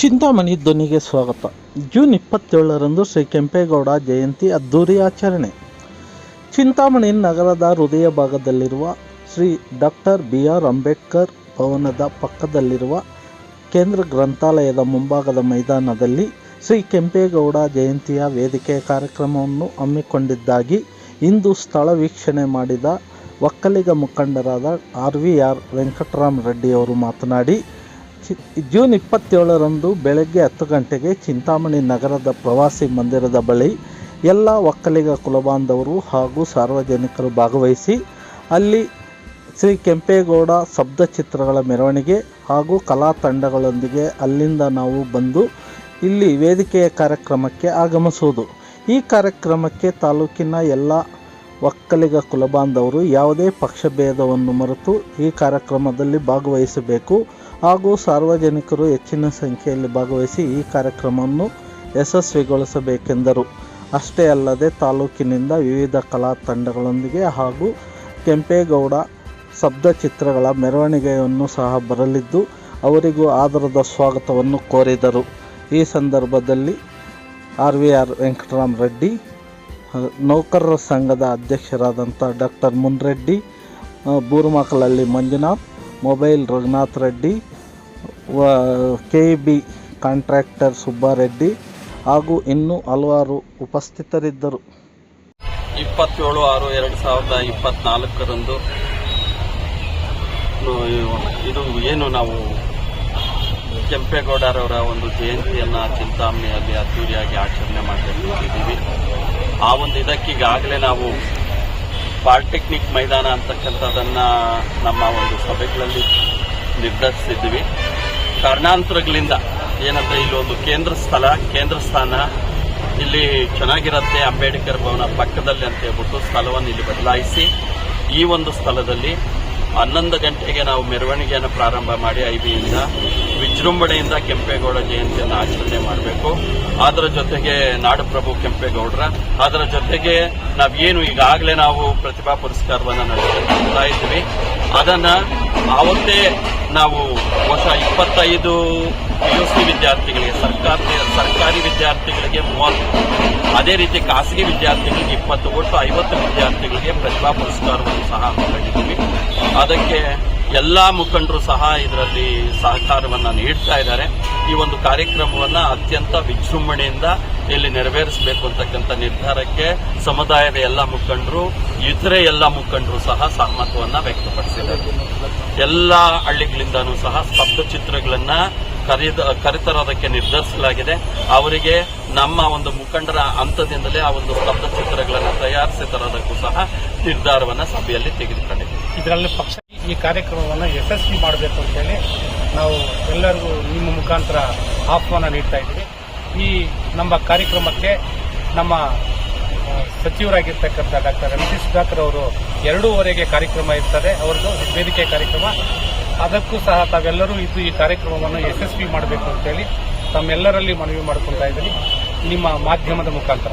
ಚಿಂತಾಮಣಿ ಧ್ವನಿಗೆ ಸ್ವಾಗತ. ಜೂನ್ 27ರಂದು ಶ್ರೀ ಕೆಂಪೇಗೌಡ ಜಯಂತಿ ಅದ್ದೂರಿ ಆಚರಣೆ. ಚಿಂತಾಮಣಿ ನಗರದ ಹೃದಯ ಭಾಗದಲ್ಲಿರುವ ಶ್ರೀ ಡಾಕ್ಟರ್ BR ಅಂಬೇಡ್ಕರ್ ಭವನದ ಪಕ್ಕದಲ್ಲಿರುವ ಕೇಂದ್ರ ಗ್ರಂಥಾಲಯದ ಮುಂಭಾಗದ ಮೈದಾನದಲ್ಲಿ ಶ್ರೀ ಕೆಂಪೇಗೌಡ ಜಯಂತಿಯ ವೇದಿಕೆ ಕಾರ್ಯಕ್ರಮವನ್ನು ಹಮ್ಮಿಕೊಂಡಿದ್ದಾಗಿ ಇಂದು ಸ್ಥಳ ವೀಕ್ಷಣೆ ಮಾಡಿದ ಒಕ್ಕಲಿಗ ಮುಖಂಡರಾದ RVR ವೆಂಕಟರಾಮರೆಡ್ಡಿಯವರು ಮಾತನಾಡಿ, ಜೂನ್ 27ರಂದು ಬೆಳಗ್ಗೆ 10 ಗಂಟೆಗೆ ಚಿಂತಾಮಣಿ ನಗರದ ಪ್ರವಾಸಿ ಮಂದಿರದ ಬಳಿ ಎಲ್ಲ ಒಕ್ಕಲಿಗ ಕುಲಬಾಂಧವರು ಹಾಗೂ ಸಾರ್ವಜನಿಕರು ಭಾಗವಹಿಸಿ ಅಲ್ಲಿ ಶ್ರೀ ಕೆಂಪೇಗೌಡ ಶಬ್ದ ಚಿತ್ರಗಳ ಮೆರವಣಿಗೆ ಹಾಗೂ ಕಲಾ ತಂಡಗಳೊಂದಿಗೆ ಅಲ್ಲಿಂದ ನಾವು ಬಂದು ಇಲ್ಲಿ ವೇದಿಕೆಯ ಕಾರ್ಯಕ್ರಮಕ್ಕೆ ಆಗಮಿಸುವುದು. ಈ ಕಾರ್ಯಕ್ರಮಕ್ಕೆ ತಾಲೂಕಿನ ಎಲ್ಲ ಒಕ್ಕಲಿಗ ಕುಲಬಾಂಧವರು ಯಾವುದೇ ಪಕ್ಷಭೇದವನ್ನು ಮರೆತು ಈ ಕಾರ್ಯಕ್ರಮದಲ್ಲಿ ಭಾಗವಹಿಸಬೇಕು ಹಾಗೂ ಸಾರ್ವಜನಿಕರು ಹೆಚ್ಚಿನ ಸಂಖ್ಯೆಯಲ್ಲಿ ಭಾಗವಹಿಸಿ ಈ ಕಾರ್ಯಕ್ರಮವನ್ನು ಯಶಸ್ವಿಗೊಳಿಸಬೇಕೆಂದರು. ಅಷ್ಟೇ ಅಲ್ಲದೆ ತಾಲೂಕಿನಿಂದ ವಿವಿಧ ಕಲಾ ತಂಡಗಳೊಂದಿಗೆ ಹಾಗೂ ಕೆಂಪೇಗೌಡ ಶಬ್ದ ಚಿತ್ರಗಳ ಮೆರವಣಿಗೆಯನ್ನು ಸಹ ಬರಲಿದ್ದು ಅವರಿಗೂ ಆದರದ ಸ್ವಾಗತವನ್ನು ಕೋರಿದರು. ಈ ಸಂದರ್ಭದಲ್ಲಿ RVR ವೆಂಕಟರಾಮರೆಡ್ಡಿ, ನೌಕರರ ಸಂಘದ ಅಧ್ಯಕ್ಷರಾದಂಥ doctor Munreddy, Boormakalahalli Manjunath, mobile Raghunath Reddy, KEB contractor Subbareddy ಹಾಗೂ ಇನ್ನೂ ಹಲವಾರು ಉಪಸ್ಥಿತರಿದ್ದರು. 27/6/2024ರಂದು ಇದು ಏನು ನಾವು ಕೆಂಪೇಗೌಡರವರ ಒಂದು ಜಯಂತಿಯನ್ನು ಚಿಂತಾಮಣಿಯಲ್ಲಿ ಅದ್ದೂರಿಯಾಗಿ ಆಚರಣೆ ಮಾಡಲಿದ್ದೀವಿ. ಆ ಒಂದು ಇದಕ್ಕೀಗಾಗಲೇ ನಾವು ಪಾಲಿಟೆಕ್ನಿಕ್ ಮೈದಾನ ಅಂತಕ್ಕಂಥದ್ದನ್ನು ನಮ್ಮ ಒಂದು ಸಭೆಗಳಲ್ಲಿ ನಿರ್ಧರಿಸಿದ್ವಿ. ಕಾರಣಾಂತರಗಳಿಂದ ಏನಂದರೆ ಇಲ್ಲೊಂದು ಕೇಂದ್ರ ಸ್ಥಾನ ಇಲ್ಲಿ ಚೆನ್ನಾಗಿರುತ್ತೆ, ಅಂಬೇಡ್ಕರ್ ಭವನ ಪಕ್ಕದಲ್ಲಿ ಅಂತ ಹೇಳ್ಬಿಟ್ಟು ಸ್ಥಳವನ್ನು ಇಲ್ಲಿ ಬದಲಾಯಿಸಿ ಈ ಒಂದು ಸ್ಥಳದಲ್ಲಿ 11 ಗಂಟೆಗೆ ನಾವು ಮೆರವಣಿಗೆಯನ್ನು ಪ್ರಾರಂಭ ಮಾಡಿ 5ರಿಂದ ವಿಜೃಂಭಣೆಯಿಂದ ಕೆಂಪೇಗೌಡ ಜಯಂತಿಯನ್ನು ಆಚರಣೆ ಮಾಡಬೇಕು. ಅದರ ಜೊತೆಗೆ ನಾಡಪ್ರಭು ಕೆಂಪೇಗೌಡರ ಅದರ ಜೊತೆಗೆ ನಾವೇನು ಈಗಾಗಲೇ ನಾವು ಪ್ರತಿಭಾ ಪುರಸ್ಕಾರವನ್ನು ನಡೆಸ್ತಾ ಇದ್ವಿ, ಅದನ್ನು ಆವತ್ತೇ ನಾವು ಹೊಸ 25 PUC ವಿದ್ಯಾರ್ಥಿಗಳಿಗೆ ಸರ್ಕಾರಿ ವಿದ್ಯಾರ್ಥಿಗಳಿಗೆ 30, ಅದೇ ರೀತಿ ಖಾಸಗಿ ವಿದ್ಯಾರ್ಥಿಗಳಿಗೆ 20, ಒಟ್ಟು 50 ವಿದ್ಯಾರ್ಥಿಗಳಿಗೆ ಪ್ರತಿಭಾ ಪುರಸ್ಕಾರವನ್ನು ಸಹ ಹಮ್ಮಿಕೊಂಡಿದ್ದೀವಿ. ಅದಕ್ಕೆ ಎಲ್ಲ ಮುಖಂಡರು ಸಹ ಇದರಲ್ಲಿ ಸಹಕಾರವನ್ನು ನೀಡ್ತಾ ಇದ್ದಾರೆ. ಈ ಒಂದು ಕಾರ್ಯಕ್ರಮವನ್ನು ಅತ್ಯಂತ ವಿಜೃಂಭಣೆಯಿಂದ ಇಲ್ಲಿ ನೆರವೇರಿಸಬೇಕು ಅಂತಕ್ಕಂಥ ನಿರ್ಧಾರಕ್ಕೆ ಸಮುದಾಯದ ಎಲ್ಲ ಮುಖಂಡರು, ಇತರೆ ಎಲ್ಲ ಮುಖಂಡರು ಸಹ ಸಹಮತವನ್ನು ವ್ಯಕ್ತಪಡಿಸಿದ್ದಾರೆ. ಎಲ್ಲ ಹಳ್ಳಿಗಳಿಂದನೂ ಸಹ ಸ್ತಬ್ಧ ಚಿತ್ರಗಳನ್ನು ಕರೆತರೋದಕ್ಕೆ ನಿರ್ಧರಿಸಲಾಗಿದೆ. ಅವರಿಗೆ ನಮ್ಮ ಒಂದು ಮುಖಂಡರ ಹಂತದಿಂದಲೇ ಆ ಒಂದು ಸ್ತಬ್ಧ ಚಿತ್ರಗಳನ್ನು ತಯಾರಿಸಿ ತರೋದಕ್ಕೂ ಸಹ ನಿರ್ಧಾರವನ್ನು ಸಭೆಯಲ್ಲಿ ತೆಗೆದುಕೊಂಡಿದೆ. ಇದರಲ್ಲಿ ಪಕ್ಷ ಈ ಕಾರ್ಯಕ್ರಮವನ್ನು ಯಶಸ್ವಿ ಮಾಡಬೇಕು ಅಂತೇಳಿ ನಾವು ಎಲ್ಲರಿಗೂ ನಿಮ್ಮ ಮುಖಾಂತರ ಆಹ್ವಾನ ನೀಡ್ತಾ ಇದ್ದೀವಿ. ಈ ನಮ್ಮ ಕಾರ್ಯಕ್ರಮಕ್ಕೆ ನಮ್ಮ ಸಚಿವರಾಗಿರ್ತಕ್ಕಂಥ ಡಾಕ್ಟರ್ MT ಸುಧಾಕರ್ ಅವರು 2:30ಗೆ ಕಾರ್ಯಕ್ರಮ ಇರ್ತದೆ, ಅವರದ್ದು ವೇದಿಕೆ ಕಾರ್ಯಕ್ರಮ. ಅದಕ್ಕೂ ಸಹ ತಾವೆಲ್ಲರೂ ಈ ಕಾರ್ಯಕ್ರಮವನ್ನು ಯಶಸ್ವಿ ಮಾಡಬೇಕು ಅಂತೇಳಿ ತಮ್ಮೆಲ್ಲರಲ್ಲಿ ಮನವಿ ಮಾಡಿಕೊಳ್ತಾ ಇದ್ದೀನಿ ನಿಮ್ಮ ಮಾಧ್ಯಮದ ಮುಖಾಂತರ.